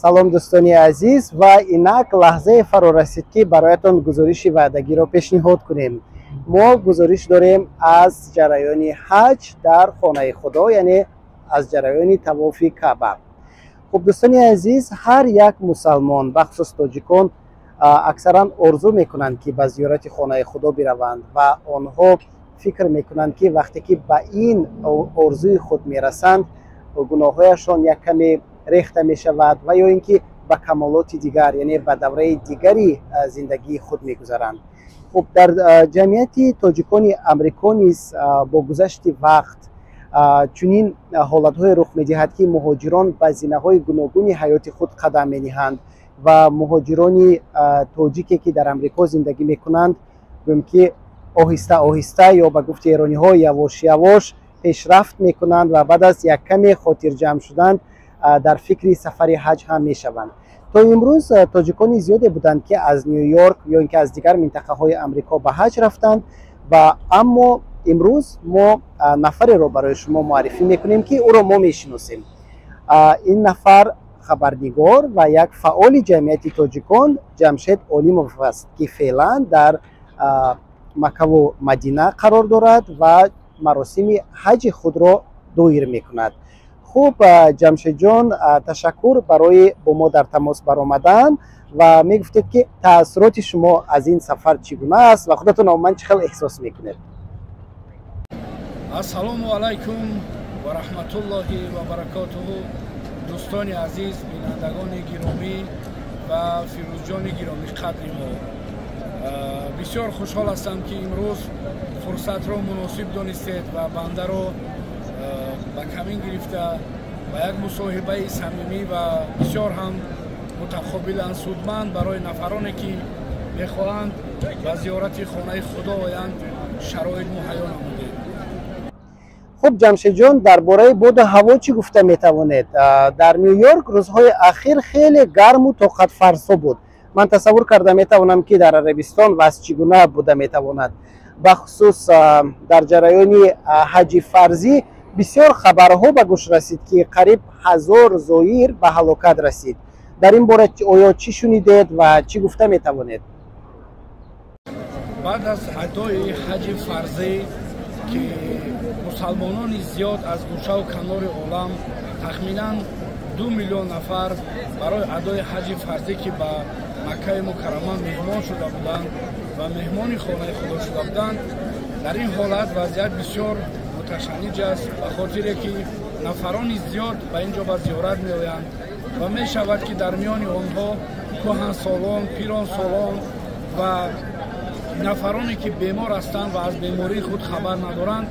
салом дӯстони азиз ва инак лаҳзае фаро расид ки бароятон гузориши ваъдагиро пешниҳод кунем. Мо гузориш дорем аз ҷараёни ҳаҷ дар хонаи худо, яъне аз ҷараёни тавофи Каъба. хуб дӯстони азиз, ҳар як мусалмон бахусус тоҷикон аксаран орзу мекунанд ки ба зиёрати хонаи худо бираванд ва онҳо фикр мекунанд ки вақте ки ба ин орзуи худ мерасанд, гуноҳҳояшон як каме рехта мешавад ва ё ин ки ба камолоти дигар, яъне ба давраи дигари зиндагии худ мегузаранд. хуб дар ҷамъияти тоҷикони амрико низ бо гузашти вақт чунин ҳолатҳое рух медиҳад ки муҳоҷирон ба зинаҳои гуногуни ҳаёти худ қадам мениҳанд ва муҳоҷирони тоҷике ки дар амрико зиндагӣ мекунанд, гӯем ки оҳиста оҳиста ё ба гуфти эрониҳо явош явош пешрафт мекунанд ва баъд аз як каме хотирҷамъ шудан дар фикри сафари ҳаҷ ҳам мешаванд. то имрӯз тоҷикони зиёде буданд ки аз Нью Йорк ё ин ки аз дигар минтақаҳои амрико ба ҳаҷ рафтанд ва аммо имрӯз мо нафареро барои шумо муаррифӣ мекунем ки ӯро мо мешиносем. ин нафар хабарнигор ва як фаъоли ҷамъияти тоҷикон Ҷамшед Олимов аст ки феълан дар Маккаву Мадина қарор дорад ва маросими ҳаҷи худро доир мекунад. хуб ҷамшедҷон, ташаккур барои бо мо дар тамос баромадан ва мегуфтед ки таассуроти шумо аз ин сафар чӣ гуна аст ва худатон умуман чӣ хел эҳсос мекунед? ассалому алайкум ва раҳматуллоҳи ва баракотуҳу. дӯстони азиз, бинандагони гиромӣ ва фирӯзҷони гиромиқадри мо, бисёр хушҳол ҳастам ки имрӯз фурсатро муносиб донистед ва бандаро ба камин гирифта ба як мусоҳибаи самимӣ ва бисёр ҳам мутақобилан судманд барои нафароне ки мехоҳанд ба зиёрати хонаи худо оянд шароит муҳайё намудед. хуб ҷамшедҷон, дар бораи боду ҳаво чӣ гуфта метавонед? дар Нью Йорк рӯзҳои ахир хеле гарму тоқатфарсо буд. ман тасаввур карда метавонам ки дар арабистон ваз чӣ гуна буда метавонад. бахусус дар ҷараёни ҳаҷи фарзӣ бисёр хабарҳо ба гӯш расид ки қариб 1000 зоир ба ҳалокат расид. дар ин бора оё чӣ шунидед ва чӣ гуфта метавонед? баъд аз адои ҳаҷи фарзӣ ки мусалмонони зиёд аз гӯшаву канори олам тахминан 2 миллион нафар барои адои ҳаҷи фарзӣ ки ба Маккаи Мукаррама меҳмон шуда буданд ва меҳмони хонаи худо шуда буданд, дар ин ҳолат вазъият бисёр муташанниж аст, ба хотире ки нафарони зиёд ба ин ҷо ба зиёрат меоянд ва мешавад ки дар миёни онҳо кӯҳансолон, пиронсолон ва нафароне ки бемор ҳастанд ва аз бемории худ хабар надоранд,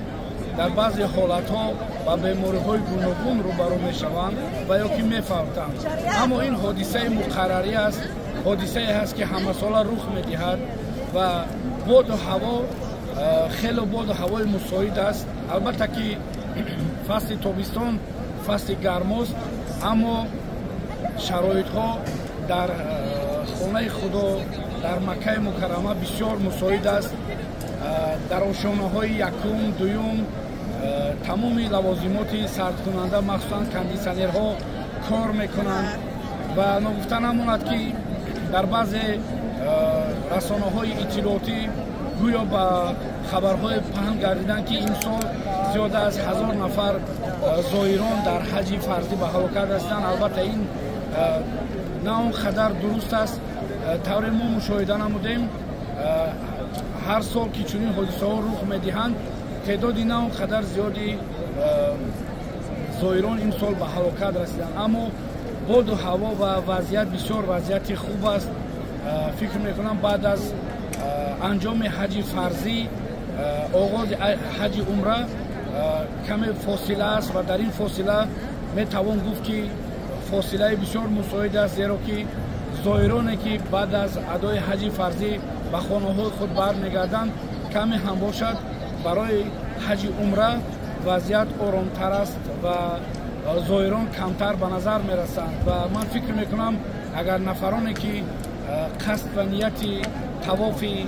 дар баъзе ҳолатҳо ба бемориҳои гуногун рӯбарӯ мешаванд ва ё ки мефавтанд. аммо ин ҳодисаи муқаррарӣ аст, ҳодисае ҳаст ки ҳамасола рух медиҳад ва боду ҳаво хеле боду ҳавои мусоид аст. албатта ки фасли тобистон фасли гармост, аммо шароитҳо дар хонаи худо дар Маккаи Мукаррама бисёр мусоид аст. дар ошонаҳои якум, дуюм тамоми лавозимоти сардкунанда махсусан кондитсионерҳо кор мекунанд ва ногуфта намонад ки дар баъзе расонаҳои иттилоотӣ гӯё ба хабарҳое паҳн гардиданд ки имсол зиёда аз 1000 нафар зоирон дар ҳаҷи фарзӣ ба ҳалокат расиданд. албатта ин на он қадар дуруст аст. тавре мо мушоҳида намудем, ҳар сол ки чунин ҳодисаҳо рух медиҳанд, теъдоди на он қадар зиёди зоирон имсол ба ҳалокат расиданд. аммо боду ҳаво ва вазъият бисёр вазъияти хуб аст. фикр мекунам баъд аз анҷоми ҳаҷи фарзӣ оғози ҳаҷи умра каме фосила аст ва дар ин фосила метавон гуфт ки фосилаи бисёр мусоид аст, зеро ки зоироне ки баъд аз адои ҳаҷи фарзӣ ба хонаҳои худ бармегарданд, каме ҳам бошад барои ҳаҷи умра вазъият оромтар аст ва зоирон камтар ба назар мерасанд. ва ман фикр мекунам агар нафароне ки қасд ва нияти тавофи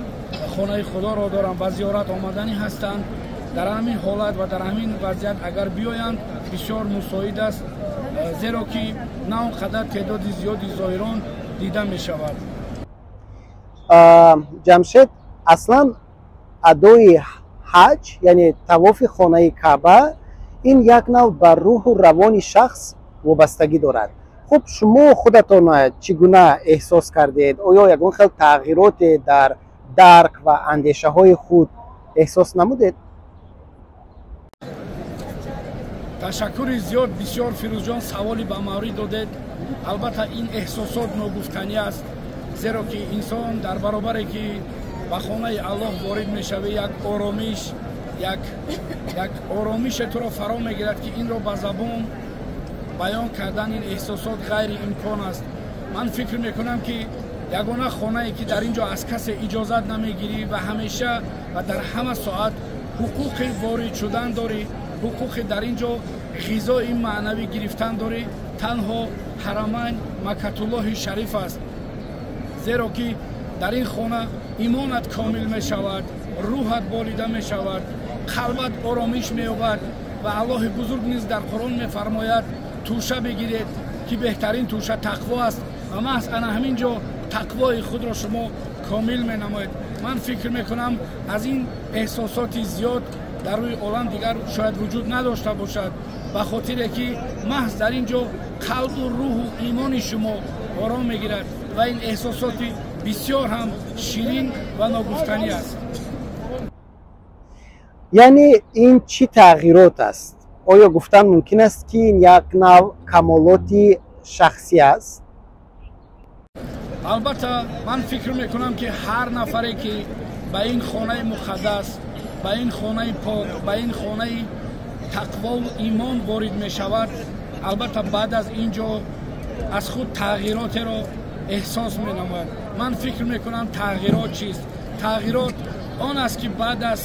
хонаи худоро доранд, ба зиёрат омаданӣ ҳастанд, дар ҳамин ҳолат ва дар ҳамин вазъият агар биёянд бисёр мусоид аст. зеро ки на он қадар теъдоди зиёди зоирон дида мешавад. ҷамшед, аслан адои ҳаҷ яъне тавофи хонаи каъба ин як нав ба рӯҳу равони шахс вобастагӣ дорад. хуб, шумо худатон чӣ гуна эҳсос кардед? оё ягон хел тағйироте дар дарк ва андешаҳои худ эҳсос намудед? ташаккури зиёд. бисёр фирӯзҷон саволи ба маврӣ додед. албатта ин эҳсосот ногуфтанӣ аст, зеро ки инсон дар баробаре ки ба хонаи аллоҳ ворид мешавӣ, як оромише туро фаро мегирад ки инро ба забон баён кардан ин эҳсосот ғайри имкон аст. ман фикр мекунам ки ягона хонае ки дар ин ҷо аз касе иҷозат намегирӣ ва ҳамеша ва дар ҳама соат ҳуқуқи ворид шудан дорӣ, ҳуқуқи дар ин ҷо ғизои маънавӣ гирифтан дорӣ, танҳо ҳарамайн Маккатуллоҳи шариф аст. зеро ки дар ин хона имонат комил мешавад, рӯҳат болида мешавад, қалбат оромиш меёбад ва Аллоҳи бузург низ дар Қуръон мефармояд туша бигиред ки беҳтарин туша тақво аст ва маҳз ана ҳамин ҷо тақвои худро шумо комил менамоед. ман фикр мекунам аз ин эҳсосоти зиёд дар рӯи олам дигар шояд вуҷуд надошта бошад, ба хотире ки маҳз дар ин ҷо қалбу рӯҳу имони шумо ором мегирад ва ин эҳсосоти бисёр ҳам ширин ва ногуфтанӣ аст. яъне ин чӣ тағйирот аст? оё гуфтан мумкин аст ки ин як нав камолоти шахсӣ аст? албатта ман фикр мекунам ки ҳар нафаре ки ба ин хонаи муқаддас, ба ин хонаи пок, ба ин хонаи тақвову имон ворид мешавад, албатта баъд аз ин ҷо аз худ тағйиротеро эҳсос менамояд. ман фикр мекунам тағйирот чист? тағйирот он аст ки баъд аз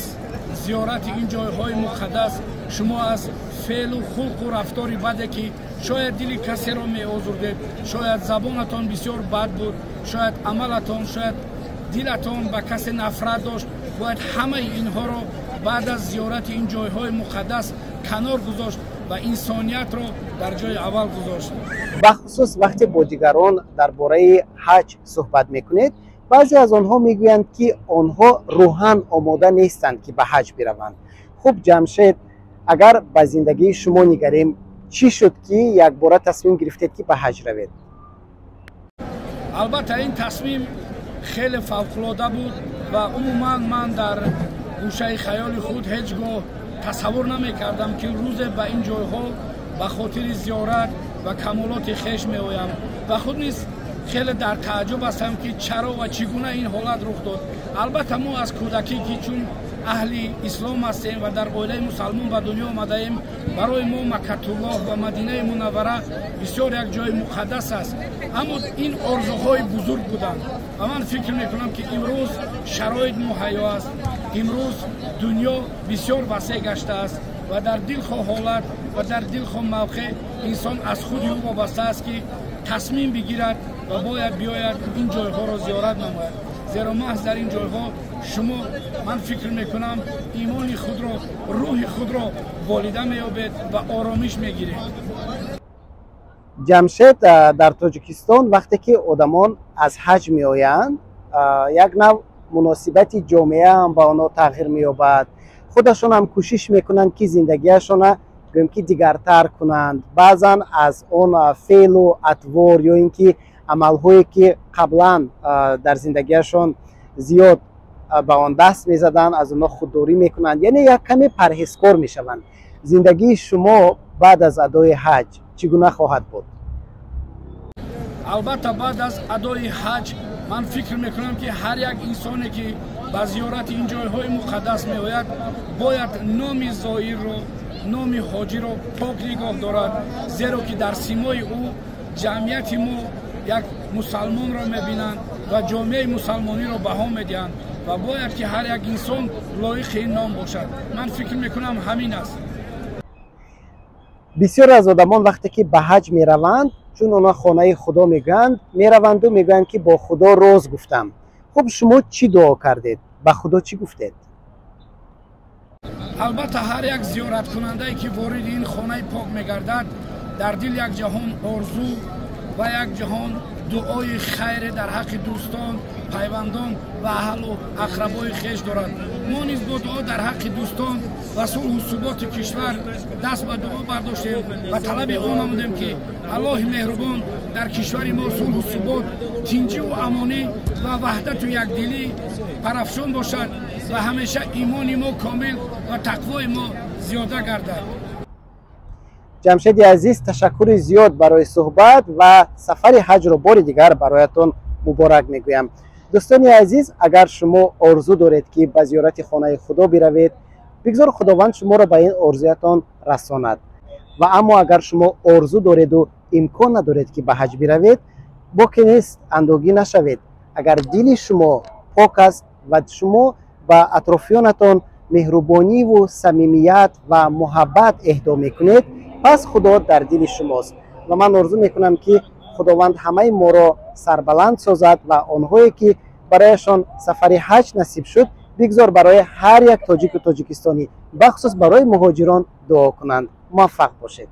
зиёрати ин ҷойҳои муқаддас шумо аз феълу хулқу рафтори баде ки шояд дили касеро меозурдед, шояд забонатон бисёр бад буд, шояд амалатон, шояд дилатон ба касе нафрат дошт, бояд ҳамаи инҳоро баъд аз зиёрати ин ҷойҳои муқаддас канор гузошт ва инсониятро дар ҷои аввал гузошт. бахусус вақте бо дигарон дар бораи ҳаҷ суҳбат мекунед, баъзе аз онҳо мегӯянд ки онҳо рӯҳан омода нестанд ки ба ҳаҷ бираванд. хуб Ҷамшед, агар ба зиндагии шумо нигарем, чӣ шуд ки якбора тасмим гирифтед ки ба ҳаҷ равед? албатта ин тасмим хеле фавқулода буд ва умуман ман дар гӯшаи хаёли худ ҳеҷ гоҳ тасаввур намекардам ки рӯзе ба ин ҷойҳо ба хотири зиёрат ва камолоти хеш меоям ва худ низ хеле дар тааҷҷуб ҳастам ки чаро ва чӣ гуна ин ҳолат рух дод. албатта мо аз кӯдакӣ ки чун аҳли ислом ҳастем ва дар оилаи мусалмон ба дунё омадаем, барои мо Маккатуллоҳ ва Мадинаи Мунаввара бисёр як ҷои муқаддас аст, аммо ин орзуҳои бузург буданд ва ман фикр мекунам ки имрӯз шароит муҳайё аст, имрӯз дунё бисёр васеъ гаштааст ва дар дилхоҳ ҳолат ва дар дилхоҳ мавқеъ инсон аз худи ӯ вобаста аст ки тасмим бигирад ва бояд биёяд ин ҷойҳоро зиёрат намояд. зеро маҳз дар ин ҷойҳо шумо, ман фикр мекунам, имони худро, рӯҳи худро волида меёбед ва оромиш мегиред. ҷамшед, дар Тоҷикистон вақте ки одамон аз ҳаҷ меоянд, як нав муносибати ҷомеа ҳам ба онҳо тағйир меёбад. худашон ҳам кӯшиш мекунанд ки зиндагиашона гӯем ки дигартар кунанд. баъзан аз он феълу атвор ё ин ки амалҳое ки қаблан дар зиндагиашон зиёд ба он даст мезаданд, аз онҳо худдорӣ мекунанд, яъне як каме парҳезкор мешаванд. зиндагии шумо баъд аз адои ҳаҷ чӣ гуна хоҳад буд? албатта баъд аз адои ҳаҷ ман фикр мекунам ки ҳар як инсоне ки ба зиёрати ин ҷойҳои муқаддас меояд, бояд номи зоирро, номи ҳоҷиро пок нигоҳ дорад, зеро ки дар симои ӯ ҷамъияти мо як мусалмонро мебинанд ва ҷомеаи мусалмониро баҳо медиҳанд ва бояд ки ҳар як инсон лоиқи ин ном бошад. ман фикр мекунам ҳамин аст. бисёр аз одамон вақте ки ба ҳаҷ мераванд, чун онҳо хонаи худо мегӯянд, мераванду мегӯянд ки бо худо роз гуфтам. хуб шумо чӣ дуо кардед? ба худо чӣ гуфтед? албатта ҳар як зиёраткунандае ки вориди ин хонаи пок мегардад, дар дил як ҷаҳон орзу ва як ҷаҳон дуои хайре дар ҳаққи дӯстон пайвандон ва аҳлу ақрабои хеш дорад. мо низ бо дуо дар ҳаққи дӯстон ва сулҳу суботи кишвар даст ба дуо бардоштем ва талаби он намудем ки аллоҳи меҳрубон дар кишвари мо сулҳу субот, тинҷиву амонӣ ва ваҳдату якдилӣ парафшон бошад ва ҳамеша имони мо комил ва тақвои мо зиёда гардад. ҷамшеди азиз, ташаккури зиёд барои суҳбат ва сафари ҳаҷро бори дигар бароятон муборак мегӯям. дӯстони азиз, агар шумо орзу доред ки ба зиёрати хонаи худо биравед, бигзор худованд шуморо ба ин орзуятон расонад. ва аммо агар шумо орзу дореду имкон надоред ки ба ҳаҷ биравед, боки нест, андӯгӣ нашавед. агар дили шумо пок аст ва шумо ба атрофиёнатон меҳрубониву самимият ва муҳаббат эҳдо мекунед, пас худо дар дили шумост. ва ман орзу мекунам ки худованд ҳамаи моро сарбаланд созад ва онҳое ки барояшон сафари ҳаҷ насиб шуд, бигзор барои ҳар як тоҷику тоҷикистонӣ, бахусус барои муҳоҷирон дуо кунанд. муваффақ бошед.